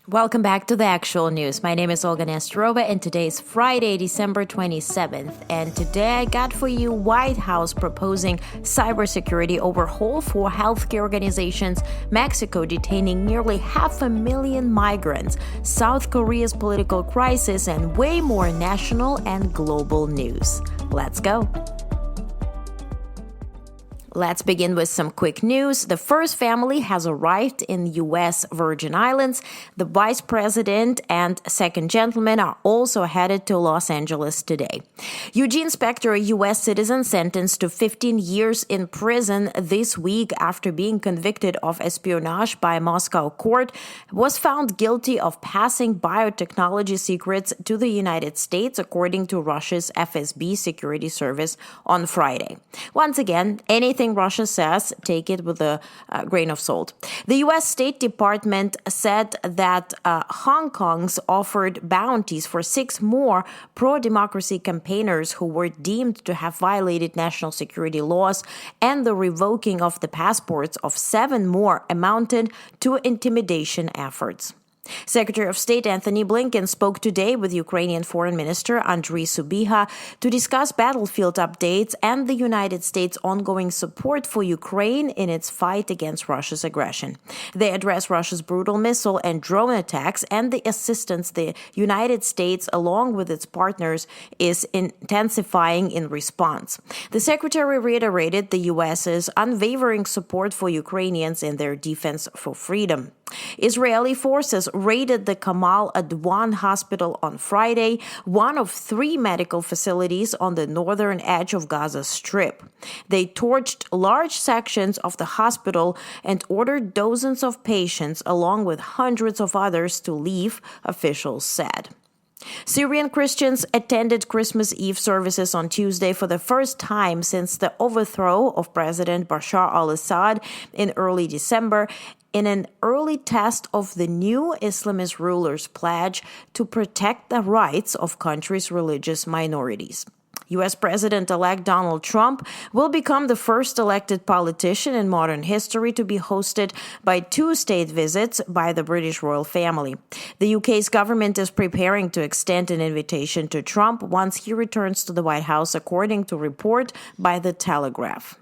Welcome back to the actual news. My name is Olga Nesterova, and today is Friday, December 27th. And today I got for you White House proposing cybersecurity overhaul for healthcare organizations, Mexico detaining nearly 500,000 migrants, South Korea's political crisis, and way more national and global news. Let's go. Let's begin with some quick news. The first family has arrived in U.S. Virgin Islands. The vice president and second gentleman are also headed to Los Angeles today. Eugene Spector, a U.S. citizen sentenced to 15 years in prison this week after being convicted of espionage by a Moscow court, was found guilty of passing biotechnology secrets to the United States, according to Russia's FSB security service on Friday. Once again, anything Russia says, take it with a grain of salt. The U.S. State Department said that Hong Kong's offered bounties for 6 more pro-democracy campaigners who were deemed to have violated national security laws, and the revoking of the passports of 7 more amounted to intimidation efforts. Secretary of State Antony Blinken spoke today with Ukrainian Foreign Minister Andriy Sybiha to discuss battlefield updates and the United States' ongoing support for Ukraine in its fight against Russia's aggression. They address Russia's brutal missile and drone attacks and the assistance the United States, along with its partners, is intensifying in response. The secretary reiterated the U.S.'s unwavering support for Ukrainians in their defense for freedom. Israeli forces raided the Kamal Adwan hospital on Friday, one of 3 medical facilities on the northern edge of Gaza Strip. They torched large sections of the hospital and ordered dozens of patients, along with hundreds of others, to leave, officials said. Syrian Christians attended Christmas Eve services on Tuesday for the first time since the overthrow of President Bashar al-Assad in early December, in an early test of the new Islamist ruler's pledge to protect the rights of country's religious minorities. U.S. President-elect Donald Trump will become the first elected politician in modern history to be hosted by 2 state visits by the British royal family. The UK's government is preparing to extend an invitation to Trump once he returns to the White House, according to a report by The Telegraph.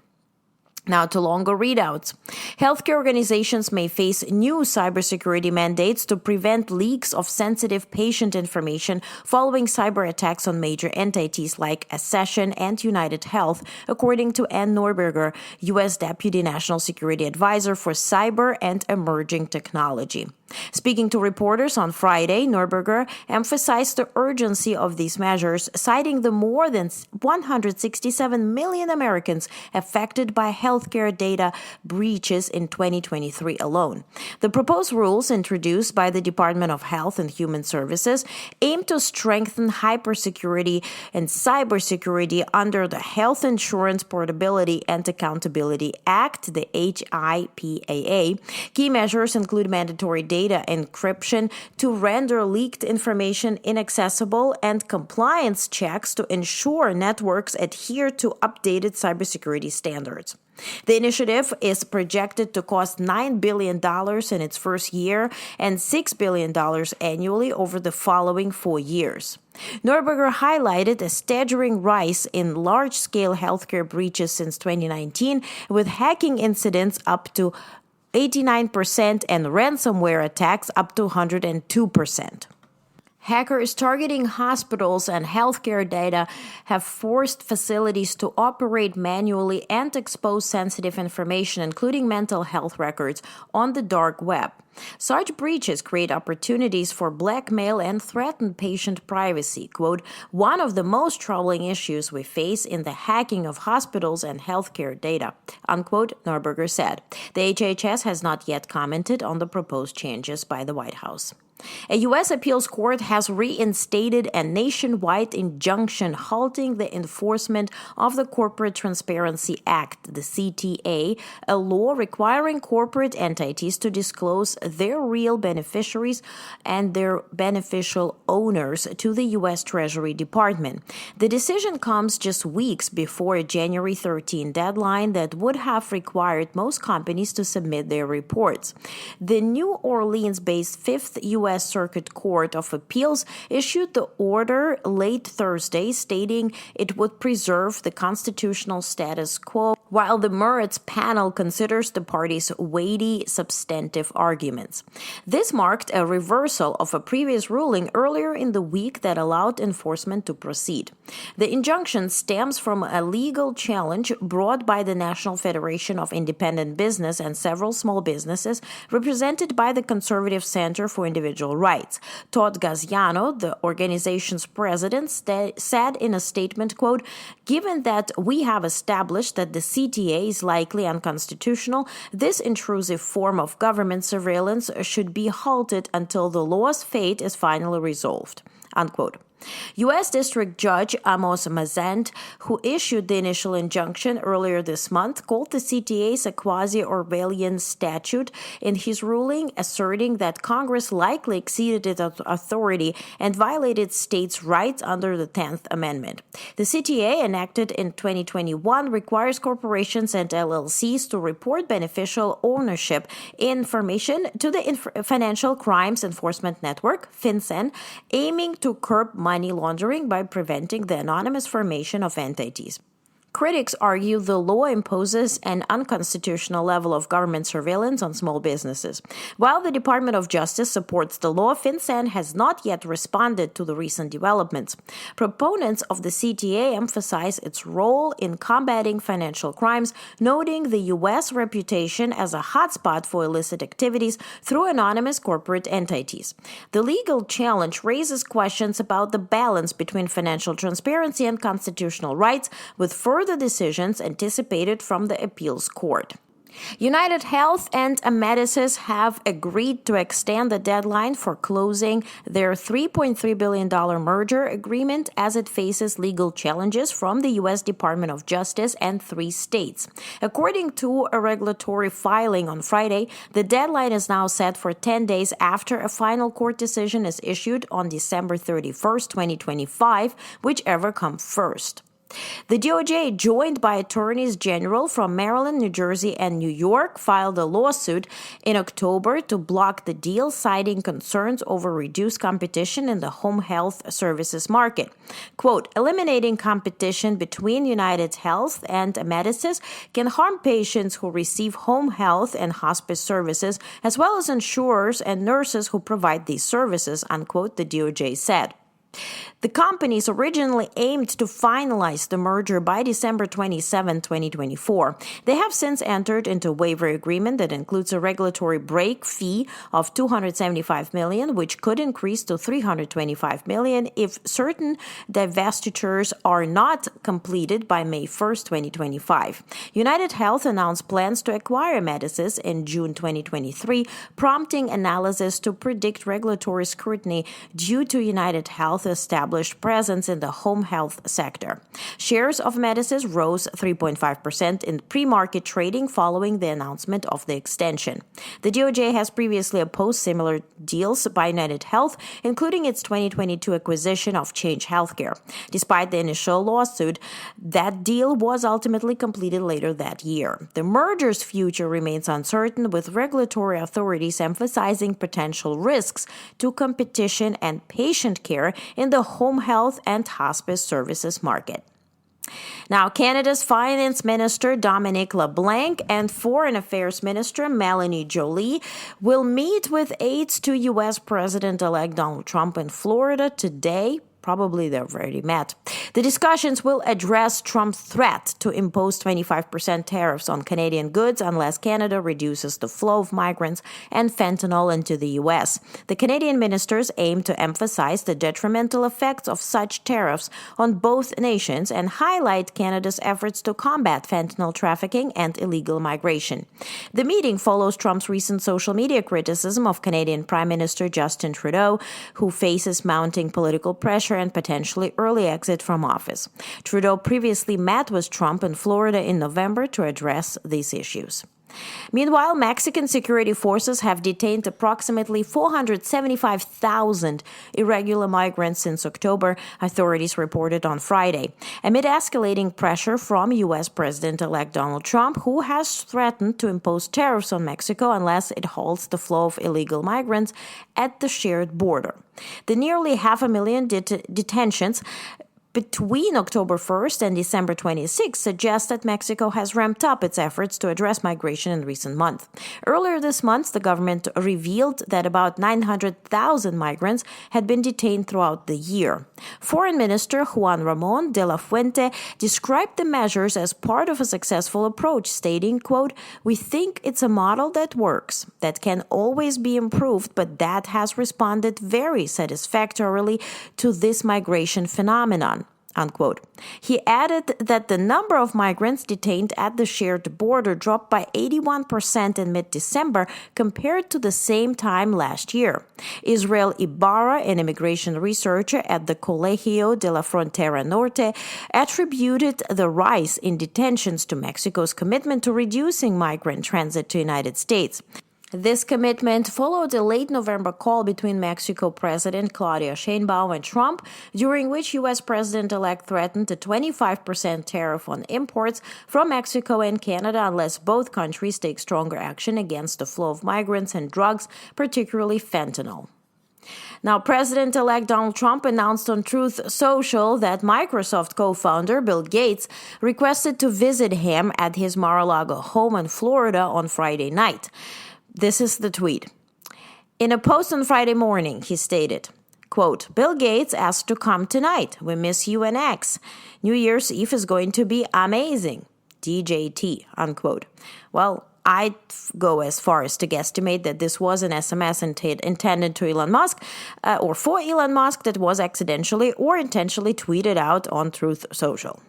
Now to longer readouts. Healthcare organizations may face new cybersecurity mandates to prevent leaks of sensitive patient information following cyber attacks on major entities like Accession and United Health, according to Ann Neuberger, U.S. Deputy National Security Advisor for Cyber and Emerging Technology. Speaking to reporters on Friday, Neuberger emphasized the urgency of these measures, citing the more than 167 million Americans affected by healthcare data breaches in 2023 alone. The proposed rules introduced by the Department of Health and Human Services aim to strengthen hypersecurity and cybersecurity under the Health Insurance Portability and Accountability Act, the HIPAA. Key measures include mandatory data encryption to render leaked information inaccessible and compliance checks to ensure networks adhere to updated cybersecurity standards. The initiative is projected to cost $9 billion in its first year and $6 billion annually over the following 4 years. Neuberger highlighted a staggering rise in large-scale healthcare breaches since 2019, with hacking incidents up to 89% and ransomware attacks up to 102%. Hackers targeting hospitals and healthcare data have forced facilities to operate manually and expose sensitive information, including mental health records, on the dark web. Such breaches create opportunities for blackmail and threaten patient privacy. Quote, "One of the most troubling issues we face in the hacking of hospitals and healthcare data," unquote, Neuberger said. The HHS has not yet commented on the proposed changes by the White House. A U.S. appeals court has reinstated a nationwide injunction halting the enforcement of the Corporate Transparency Act, the CTA, a law requiring corporate entities to disclose their real beneficiaries and their beneficial owners to the U.S. Treasury Department. The decision comes just weeks before a January 13 deadline that would have required most companies to submit their reports. The New Orleans-based Fifth U.S. U.S. Circuit Court of Appeals issued the order late Thursday, stating it would preserve the constitutional status quo while the merits panel considers the parties' weighty substantive arguments. This marked a reversal of a previous ruling earlier in the week that allowed enforcement to proceed. The injunction stems from a legal challenge brought by the National Federation of Independent Business and several small businesses represented by the Conservative Center for Individual Rights. Todd Gaziano, the organization's president, said in a statement, quote, "Given that we have established that the CTA is likely unconstitutional, this intrusive form of government surveillance should be halted until the law's fate is finally resolved," unquote. U.S. District Judge Amos Mazant, who issued the initial injunction earlier this month, called the CTAs a quasi-Orwellian statute in his ruling, asserting that Congress likely exceeded its authority and violated states' rights under the 10th Amendment. The CTA, enacted in 2021, requires corporations and LLCs to report beneficial ownership information to the Financial Crimes Enforcement Network, FinCEN, aiming to curb money laundering by preventing the anonymous formation of entities. Critics argue the law imposes an unconstitutional level of government surveillance on small businesses. While the Department of Justice supports the law, FinCEN has not yet responded to the recent developments. Proponents of the CTA emphasize its role in combating financial crimes, noting the U.S. reputation as a hotspot for illicit activities through anonymous corporate entities. The legal challenge raises questions about the balance between financial transparency and constitutional rights, with further decisions anticipated from the appeals court. United Health and Amedisys have agreed to extend the deadline for closing their $3.3 billion merger agreement as it faces legal challenges from the U.S. Department of Justice and 3 states. According to a regulatory filing on Friday, the deadline is now set for 10 days after a final court decision is issued on December 31st, 2025, whichever comes first. The DOJ, joined by attorneys general from Maryland, New Jersey, and New York, filed a lawsuit in October to block the deal, citing concerns over reduced competition in the home health services market. Quote, "Eliminating competition between United Health and Amedisys can harm patients who receive home health and hospice services, as well as insurers and nurses who provide these services," unquote, the DOJ said. The companies originally aimed to finalize the merger by December 27, 2024. They have since entered into a waiver agreement that includes a regulatory break fee of $275 million, which could increase to $325 million if certain divestitures are not completed by May 1st, 2025. United Health announced plans to acquire Amedisys in June 2023, prompting analysis to predict regulatory scrutiny due to United Health's established presence in the home health sector. Shares of Amedisys rose 3.5% in pre-market trading following the announcement of the extension. The DOJ has previously opposed similar deals by United Health, including its 2022 acquisition of Change Healthcare. Despite the initial lawsuit, that deal was ultimately completed later that year. The merger's future remains uncertain, with regulatory authorities emphasizing potential risks to competition and patient care in the home health and hospice services market. Now, Canada's Finance Minister Dominic LeBlanc and Foreign Affairs Minister Melanie Joly will meet with aides to U.S. President-elect Donald Trump in Florida today. Probably they've already met. The discussions will address Trump's threat to impose 25% tariffs on Canadian goods unless Canada reduces the flow of migrants and fentanyl into the U.S. The Canadian ministers aim to emphasize the detrimental effects of such tariffs on both nations and highlight Canada's efforts to combat fentanyl trafficking and illegal migration. The meeting follows Trump's recent social media criticism of Canadian Prime Minister Justin Trudeau, who faces mounting political pressure and potentially early exit from office. Trudeau previously met with Trump in Florida in November to address these issues. Meanwhile, Mexican security forces have detained approximately 475,000 irregular migrants since October, authorities reported on Friday, amid escalating pressure from U.S. President-elect Donald Trump, who has threatened to impose tariffs on Mexico unless it halts the flow of illegal migrants at the shared border. The nearly 500,000 detentions between October 1st and December 26th suggests that Mexico has ramped up its efforts to address migration in recent months. Earlier this month, the government revealed that about 900,000 migrants had been detained throughout the year. Foreign Minister Juan Ramon de la Fuente described the measures as part of a successful approach, stating, quote, "We think it's a model that works, that can always be improved, but that has responded very satisfactorily to this migration phenomenon." Unquote. He added that the number of migrants detained at the shared border dropped by 81% in mid-December compared to the same time last year. Israel Ibarra, an immigration researcher at the Colegio de la Frontera Norte, attributed the rise in detentions to Mexico's commitment to reducing migrant transit to the United States. This commitment followed a late November call between Mexico President Claudia Sheinbaum and Trump, during which U.S. President-elect threatened a 25% tariff on imports from Mexico and Canada unless both countries take stronger action against the flow of migrants and drugs, particularly fentanyl. Now, President-elect Donald Trump announced on Truth Social that Microsoft co-founder Bill Gates requested to visit him at his Mar-a-Lago home in Florida on Friday night. This is the tweet. In a post on Friday morning, he stated, quote, "Bill Gates asked to come tonight. We miss you and X. New Year's Eve is going to be amazing. DJT," unquote. Well, I'd go as far as to guesstimate that this was an SMS intended to Elon Musk or for Elon Musk that was accidentally or intentionally tweeted out on Truth Social.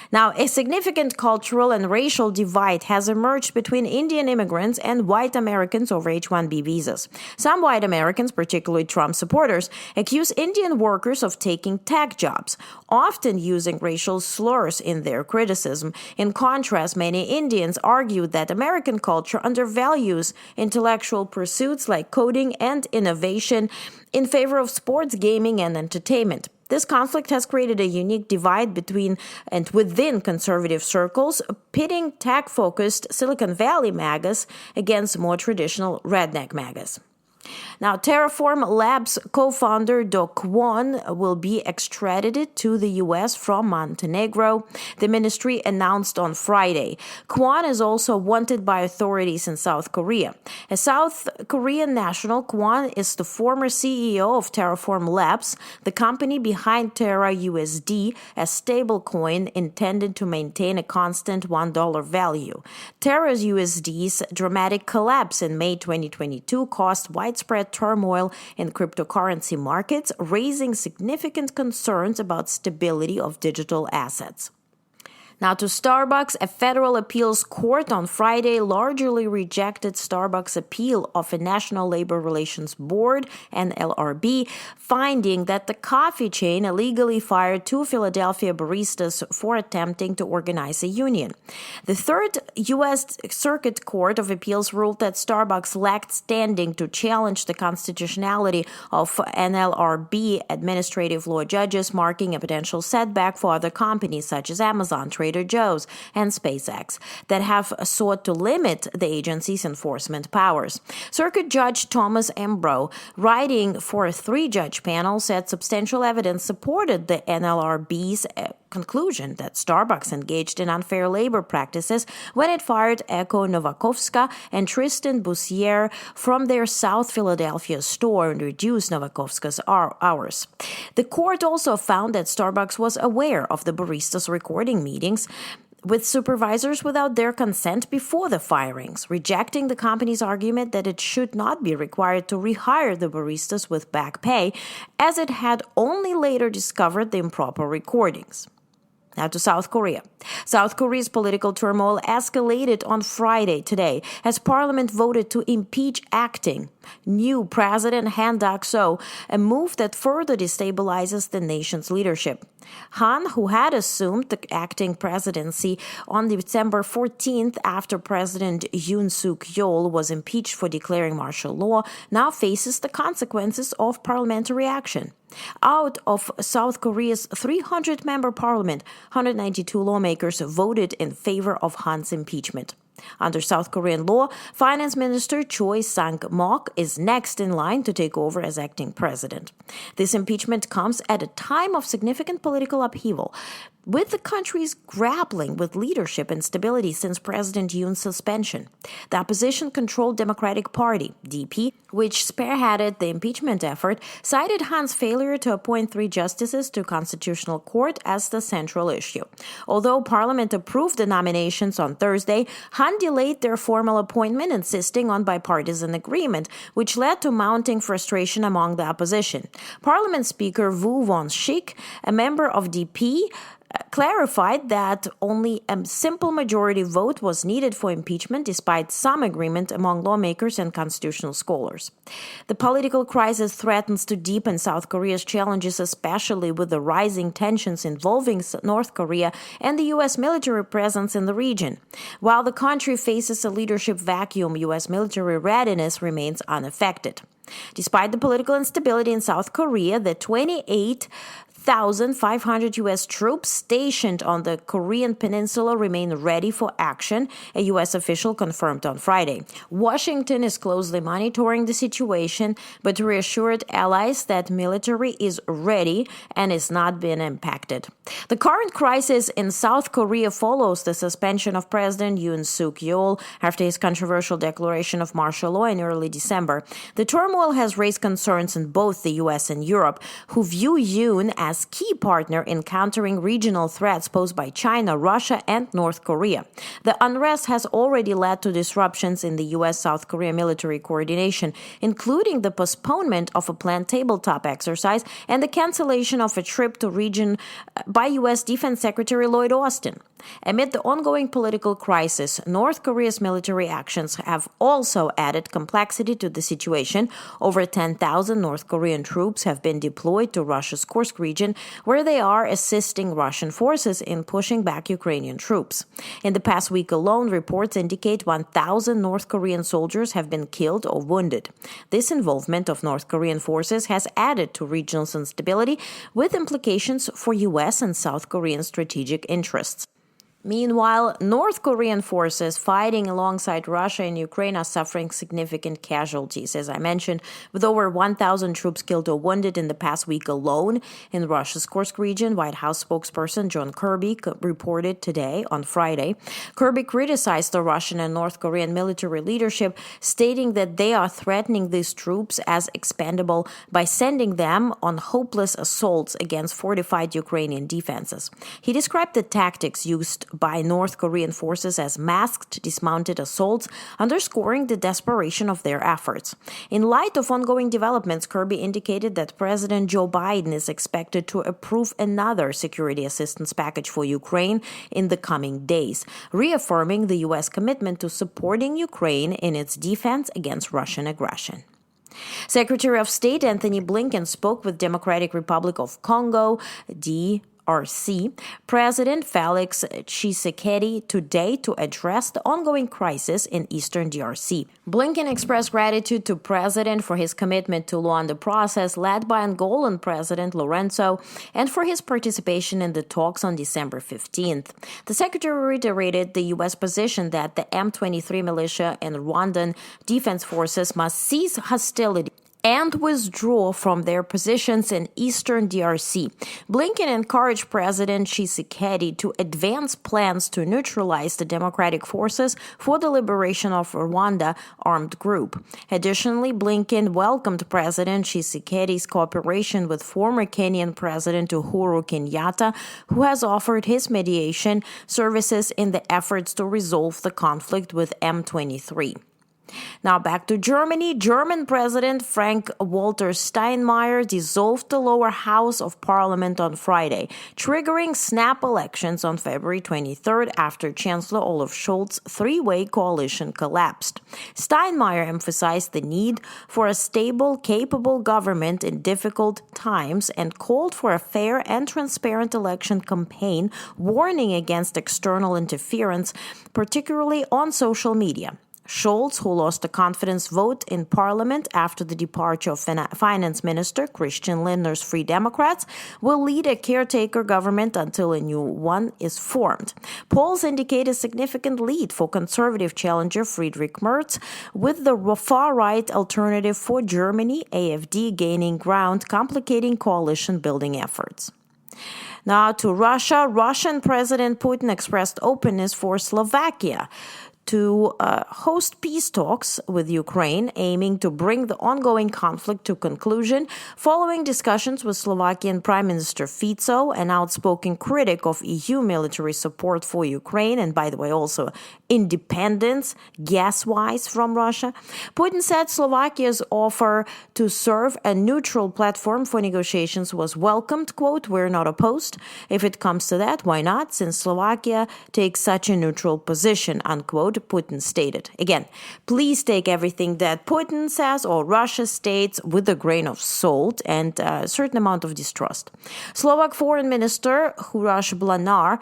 Now, a significant cultural and racial divide has emerged between Indian immigrants and white Americans over H-1B visas. Some white Americans, particularly Trump supporters, accuse Indian workers of taking tech jobs, often using racial slurs in their criticism. In contrast, many Indians argue that American culture undervalues intellectual pursuits like coding and innovation in favor of sports, gaming, and entertainment. This conflict has created a unique divide between and within conservative circles, pitting tech-focused Silicon Valley MAGAs against more traditional redneck MAGAs. Now, Terraform Labs co-founder Do Kwon will be extradited to the U.S. from Montenegro, the ministry announced on Friday. Kwon is also wanted by authorities in South Korea. A South Korean national, Kwon is the former CEO of Terraform Labs, the company behind Terra USD, a stablecoin intended to maintain a constant $1 value. Terra USD's dramatic collapse in May 2022 caused widespread turmoil in cryptocurrency markets, raising significant concerns about stability of digital assets. Now to Starbucks, a federal appeals court on Friday largely rejected Starbucks' appeal of a National Labor Relations Board, NLRB, finding that the coffee chain illegally fired 2 Philadelphia baristas for attempting to organize a union. The Third U.S. Circuit Court of Appeals ruled that Starbucks lacked standing to challenge the constitutionality of NLRB administrative law judges, marking a potential setback for other companies such as Amazon, Trader Joe's, and SpaceX that have sought to limit the agency's enforcement powers. Circuit Judge Thomas Embrough, writing for a 3-judge panel, said substantial evidence supported the NLRB's conclusion that Starbucks engaged in unfair labor practices when it fired Echo Novakovska and Tristan Bussiere from their South Philadelphia store and reduced Novakovska's hours. The court also found that Starbucks was aware of the baristas' recording meetings with supervisors without their consent before the firings, rejecting the company's argument that it should not be required to rehire the baristas with back pay, as it had only later discovered the improper recordings. Now to South Korea. South Korea's political turmoil escalated on Friday today as parliament voted to impeach acting new President Han Duck-soo, a move that further destabilizes the nation's leadership. Han, who had assumed the acting presidency on December 14th after President Yoon Suk-yeol was impeached for declaring martial law, now faces the consequences of parliamentary action. Out of South Korea's 300-member parliament, 192 lawmakers voted in favor of Han's impeachment. Under South Korean law, Finance Minister Choi Sang-mok is next in line to take over as acting president. This impeachment comes at a time of significant political upheaval, with the countries grappling with leadership instability since President Yoon's suspension. The opposition-controlled Democratic Party, DP, which spearheaded the impeachment effort, cited Han's failure to appoint 3 justices to Constitutional Court as the central issue. Although Parliament approved the nominations on Thursday, Han delayed their formal appointment, insisting on bipartisan agreement, which led to mounting frustration among the opposition. Parliament Speaker Woo Won-sik, a member of DP, clarified that only a simple majority vote was needed for impeachment, despite some agreement among lawmakers and constitutional scholars. The political crisis threatens to deepen South Korea's challenges, especially with the rising tensions involving North Korea and the U.S. military presence in the region. While the country faces a leadership vacuum, U.S. military readiness remains unaffected. Despite the political instability in South Korea, the 28,500 U.S. troops stationed on the Korean peninsula remain ready for action, a U.S. official confirmed on Friday. Washington is closely monitoring the situation, but reassured allies that military is ready and is not being impacted. The current crisis in South Korea follows the suspension of President Yoon Suk-yeol after his controversial declaration of martial law in early December. The turmoil has raised concerns in both the U.S. and Europe, who view Yoon as key partner in countering regional threats posed by China, Russia, and North Korea. The unrest has already led to disruptions in the U.S.-South Korea military coordination, including the postponement of a planned tabletop exercise and the cancellation of a trip to region by U.S. Defense Secretary Lloyd Austin. Amid the ongoing political crisis, North Korea's military actions have also added complexity to the situation. Over 10,000 North Korean troops have been deployed to Russia's Kursk region, where they are assisting Russian forces in pushing back Ukrainian troops. In the past week alone, reports indicate 1,000 North Korean soldiers have been killed or wounded. This involvement of North Korean forces has added to regional instability, with implications for U.S. and South Korean strategic interests. Meanwhile, North Korean forces fighting alongside Russia and Ukraine are suffering significant casualties, as I mentioned, with over 1,000 troops killed or wounded in the past week alone in Russia's Kursk region. White House spokesperson John Kirby reported today on Friday. Kirby criticized the Russian and North Korean military leadership, stating that they are threatening these troops as expendable by sending them on hopeless assaults against fortified Ukrainian defenses. He described the tactics used by North Korean forces as masked, dismounted assaults, underscoring the desperation of their efforts. In light of ongoing developments, Kirby indicated that President Joe Biden is expected to approve another security assistance package for Ukraine in the coming days, reaffirming the U.S. commitment to supporting Ukraine in its defense against Russian aggression. Secretary of State Anthony Blinken spoke with Democratic Republic of Congo, DRC, President Felix Tshisekedi today to address the ongoing crisis in eastern DRC. Blinken expressed gratitude to President for his commitment to law and the process led by Angolan President Lourenço and for his participation in the talks on December 15th. The secretary reiterated the U.S. position that the M23 militia and Rwandan defense forces must cease hostility and withdraw from their positions in eastern DRC. Blinken encouraged President Tshisekedi to advance plans to neutralize the democratic forces for the liberation of Rwanda armed group. Additionally, Blinken welcomed President Tshisekedi's cooperation with former Kenyan President Uhuru Kenyatta, who has offered his mediation services in the efforts to resolve the conflict with M23. Now back to Germany. German President Frank-Walter Steinmeier dissolved the lower house of parliament on Friday, triggering snap elections on February 23rd after Chancellor Olaf Scholz's three-way coalition collapsed. Steinmeier emphasized the need for a stable, capable government in difficult times and called for a fair and transparent election campaign, warning against external interference, particularly on social media. Scholz, who lost a confidence vote in parliament after the departure of finance minister Christian Lindner's Free Democrats, will lead a caretaker government until a new one is formed. Polls indicate a significant lead for conservative challenger Friedrich Merz, with the far-right Alternative for Germany, AfD, gaining ground, complicating coalition-building efforts. Now to Russia. Russian President Putin expressed openness for Slovakia to host peace talks with Ukraine, aiming to bring the ongoing conflict to conclusion following discussions with Slovakian Prime Minister Fico, an outspoken critic of EU military support for Ukraine, and by the way, also independence, gas-wise, from Russia. Putin said Slovakia's offer to serve a neutral platform for negotiations was welcomed. Quote, "We're not opposed. If it comes to that, why not? Since Slovakia takes such a neutral position," unquote, Putin stated. Again, please take everything that Putin says or Russia states with a grain of salt and a certain amount of distrust. Slovak Foreign Minister Huraš Blanar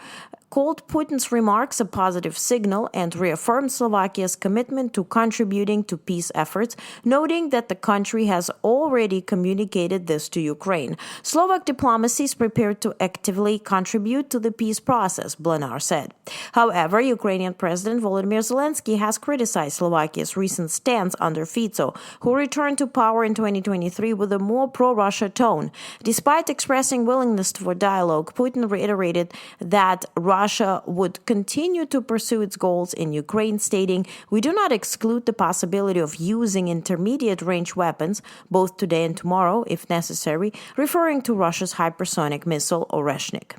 called Putin's remarks a positive signal and reaffirmed Slovakia's commitment to contributing to peace efforts, noting that the country has already communicated this to Ukraine. Slovak diplomacy is prepared to actively contribute to the peace process, Blanar said. However, Ukrainian President Volodymyr Zelensky has criticized Slovakia's recent stance under Fico, who returned to power in 2023 with a more pro-Russia tone. Despite expressing willingness for dialogue, Putin reiterated that Russia would continue to pursue its goals in Ukraine, stating, "We do not exclude the possibility of using intermediate-range weapons, both today and tomorrow, if necessary," referring to Russia's hypersonic missile Oreshnik.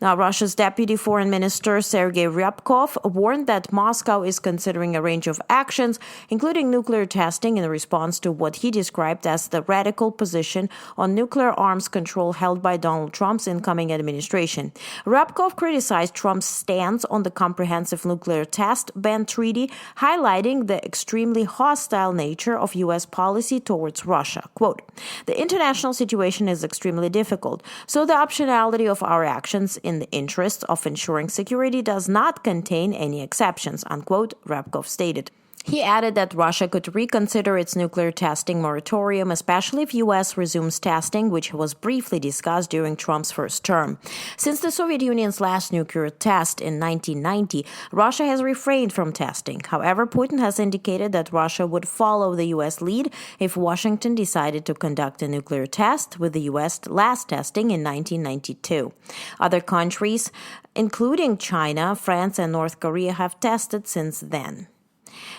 Now, Russia's Deputy Foreign Minister Sergei Ryabkov warned that Moscow is considering a range of actions, including nuclear testing, in response to what he described as the radical position on nuclear arms control held by Donald Trump's incoming administration. Ryabkov criticized Trump's stance on the Comprehensive Nuclear Test Ban Treaty, highlighting the extremely hostile nature of U.S. policy towards Russia. Quote, "The international situation is extremely difficult, so the optionality of our actions in the interests of ensuring security does not contain any exceptions," unquote, Ryabkov stated. He added that Russia could reconsider its nuclear testing moratorium, especially if U.S. resumes testing, which was briefly discussed during Trump's first term. Since the Soviet Union's last nuclear test in 1990, Russia has refrained from testing. However, Putin has indicated that Russia would follow the U.S. lead if Washington decided to conduct a nuclear test, with the U.S. last testing in 1992. Other countries, including China, France, and North Korea, have tested since then.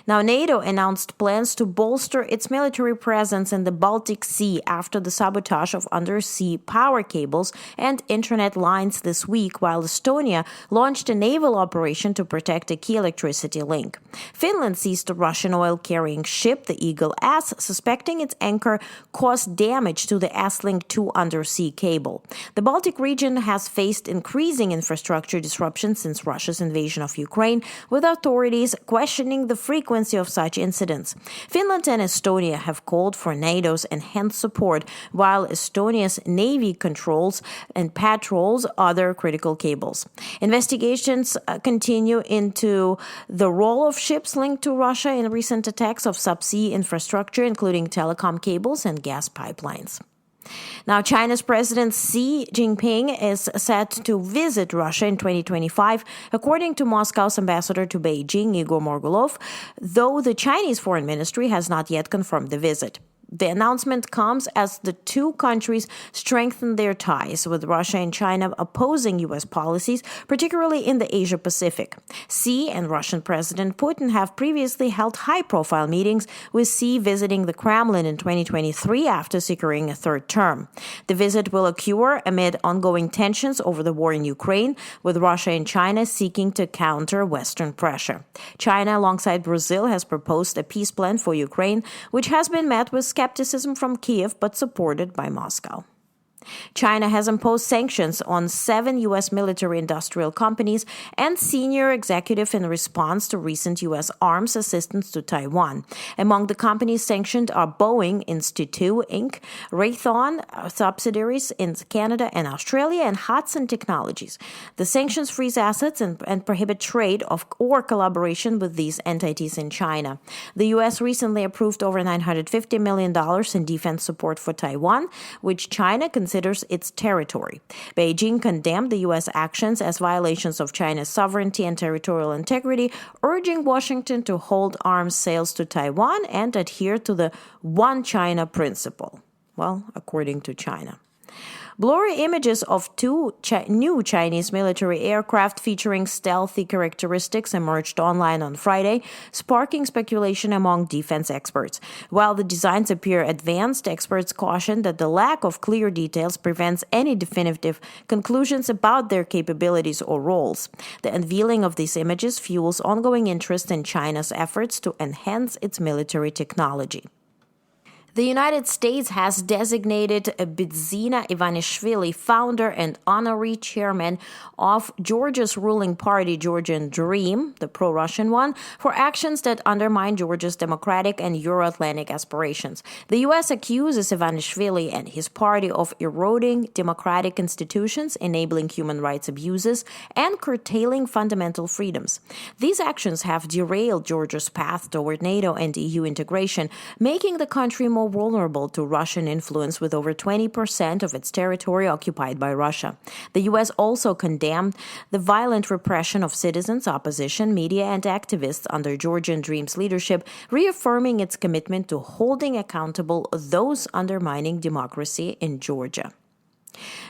Now, NATO announced plans to bolster its military presence in the Baltic Sea after the sabotage of undersea power cables and internet lines this week, while Estonia launched a naval operation to protect a key electricity link. Finland seized a Russian oil-carrying ship, the Eagle S, suspecting its anchor caused damage to the S-Link 2 undersea cable. The Baltic region has faced increasing infrastructure disruptions since Russia's invasion of Ukraine, with authorities questioning the frequency of such incidents. Finland and Estonia have called for NATO's enhanced support, while Estonia's navy controls and patrols other critical cables. Investigations continue into the role of ships linked to Russia in recent attacks of subsea infrastructure, including telecom cables and gas pipelines. Now, China's President Xi Jinping is set to visit Russia in 2025, according to Moscow's ambassador to Beijing, Igor Morgulov, though the Chinese Foreign Ministry has not yet confirmed the visit. The announcement comes as the two countries strengthen their ties, with Russia and China opposing U.S. policies, particularly in the Asia-Pacific. Xi and Russian President Putin have previously held high-profile meetings, with Xi visiting the Kremlin in 2023 after securing a third term. The visit will occur amid ongoing tensions over the war in Ukraine, with Russia and China seeking to counter Western pressure. China, alongside Brazil, has proposed a peace plan for Ukraine, which has been met with skepticism from Kiev but supported by Moscow. China has imposed sanctions on 7 U.S. military-industrial companies and senior executives in response to recent U.S. arms assistance to Taiwan. Among the companies sanctioned are Boeing Institute, Inc., Raytheon subsidiaries in Canada and Australia, and Hudson Technologies. The sanctions freeze assets and prohibit trade or collaboration with these entities in China. The U.S. recently approved over $950 million in defense support for Taiwan, which China considers its territory. Beijing condemned the U.S. actions as violations of China's sovereignty and territorial integrity, urging Washington to hold arms sales to Taiwan and adhere to the One China principle. Well, according to China. Blurry images of two new Chinese military aircraft featuring stealthy characteristics emerged online on Friday, sparking speculation among defense experts. While the designs appear advanced, experts caution that the lack of clear details prevents any definitive conclusions about their capabilities or roles. The unveiling of these images fuels ongoing interest in China's efforts to enhance its military technology. The United States has designated Bidzina Ivanishvili, founder and honorary chairman of Georgia's ruling party, Georgian Dream, the pro-Russian one, for actions that undermine Georgia's democratic and Euro-Atlantic aspirations. The U.S. accuses Ivanishvili and his party of eroding democratic institutions, enabling human rights abuses, and curtailing fundamental freedoms. These actions have derailed Georgia's path toward NATO and EU integration, making the country more vulnerable to Russian influence, with over 20% of its territory occupied by Russia. The U.S. also condemned the violent repression of citizens, opposition, media, and activists under Georgian Dream's leadership, reaffirming its commitment to holding accountable those undermining democracy in Georgia.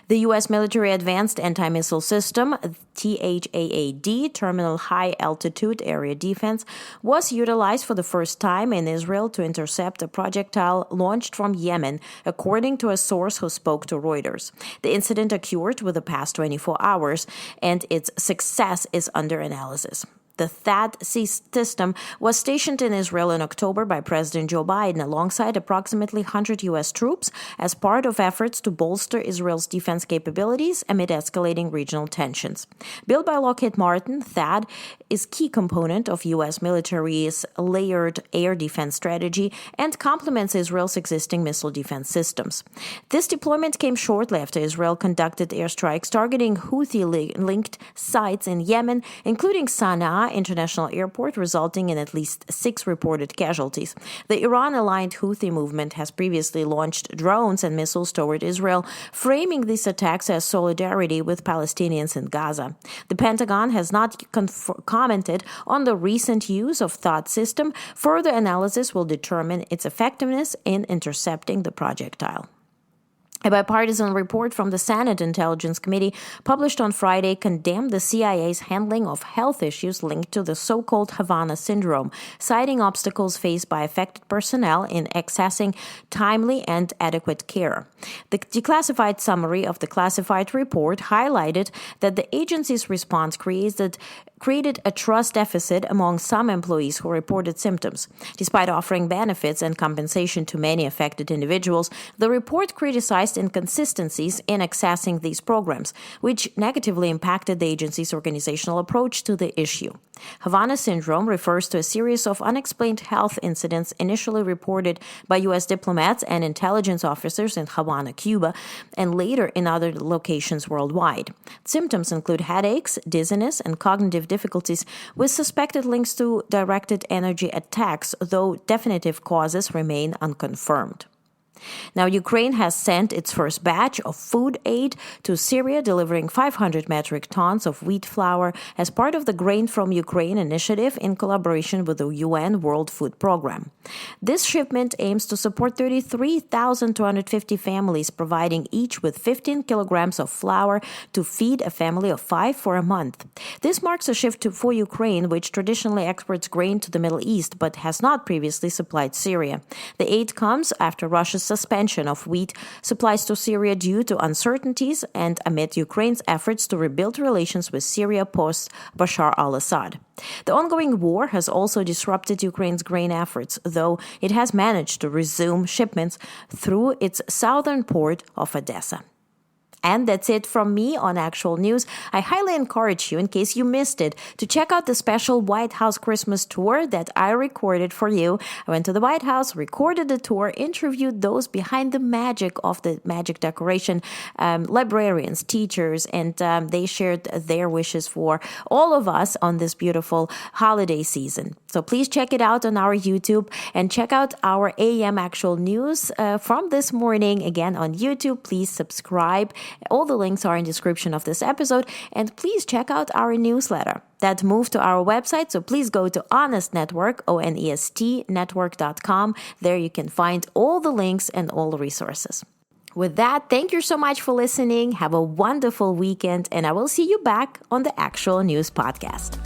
The U.S. military advanced anti-missile system, THAAD, Terminal High Altitude Area Defense, was utilized for the first time in Israel to intercept a projectile launched from Yemen, according to a source who spoke to Reuters. The incident occurred within the past 24 hours, and its success is under analysis. The THAAD system was stationed in Israel in October by President Joe Biden alongside approximately 100 U.S. troops as part of efforts to bolster Israel's defense capabilities amid escalating regional tensions. Built by Lockheed Martin, THAAD is a key component of U.S. military's layered air defense strategy and complements Israel's existing missile defense systems. This deployment came shortly after Israel conducted airstrikes targeting Houthi-linked sites in Yemen, including Sana'a International Airport, resulting in at least 6 reported casualties. The Iran-aligned Houthi movement has previously launched drones and missiles toward Israel, framing these attacks as solidarity with Palestinians in Gaza. The Pentagon has not commented on the recent use of THAAD system. Further analysis will determine its effectiveness in intercepting the projectile. A bipartisan report from the Senate Intelligence Committee published on Friday condemned the CIA's handling of health issues linked to the so-called Havana syndrome, citing obstacles faced by affected personnel in accessing timely and adequate care. The declassified summary of the classified report highlighted that the agency's response created a trust deficit among some employees who reported symptoms. Despite offering benefits and compensation to many affected individuals, the report criticized inconsistencies in accessing these programs, which negatively impacted the agency's organizational approach to the issue. Havana syndrome refers to a series of unexplained health incidents initially reported by U.S. diplomats and intelligence officers in Havana, Cuba, and later in other locations worldwide. Symptoms include headaches, dizziness, and cognitive difficulties, with suspected links to directed energy attacks, though definitive causes remain unconfirmed. Now, Ukraine has sent its first batch of food aid to Syria, delivering 500 metric tons of wheat flour as part of the Grain from Ukraine initiative in collaboration with the UN World Food Program. This shipment aims to support 33,250 families, providing each with 15 kilograms of flour to feed a family of 5 for a month. This marks a shift for Ukraine, which traditionally exports grain to the Middle East but has not previously supplied Syria. The aid comes after Russia's suspension of wheat supplies to Syria due to uncertainties and amid Ukraine's efforts to rebuild relations with Syria post-Bashar al-Assad. The ongoing war has also disrupted Ukraine's grain efforts, though it has managed to resume shipments through its southern port of Odessa. And that's it from me on Actual News. I highly encourage you, in case you missed it, to check out the special White House Christmas tour that I recorded for you. I went to the White House, recorded the tour, interviewed those behind the magic of the magic decoration, librarians, teachers, and they shared their wishes for all of us on this beautiful holiday season. So please check it out on our YouTube and check out our AM Actual News from this morning. Again, on YouTube, please subscribe. All the links are in the description of this episode. And please check out our newsletter that moved to our website. So please go to Onest Network, ONEST network.com. There you can find all the links and all the resources. With that, thank you so much for listening. Have a wonderful weekend, and I will see you back on the Actual News podcast.